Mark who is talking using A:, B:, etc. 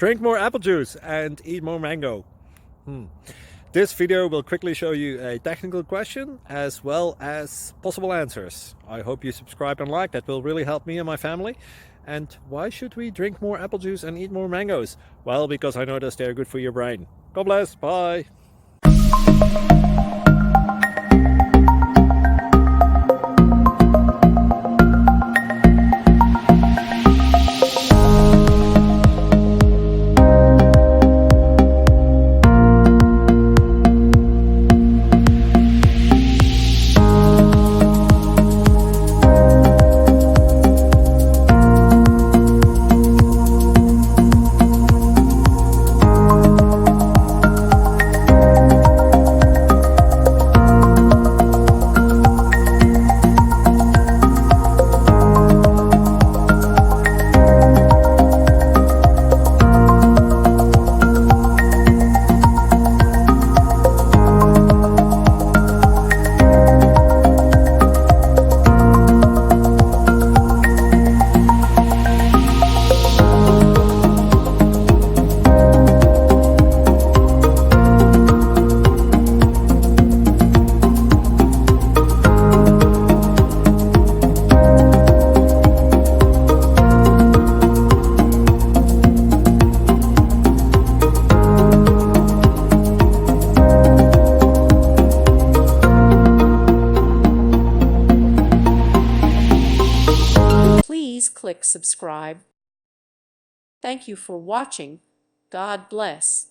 A: Drink more apple juice and eat more mango. This video will quickly show you a technical question as well as possible answers. I hope you subscribe and like, that will really help me and my family. And why should we drink more apple juice and eat more mangoes? Well, because I noticed they're good for your brain. God bless, bye!
B: Please click subscribe. Thank you for watching. God bless.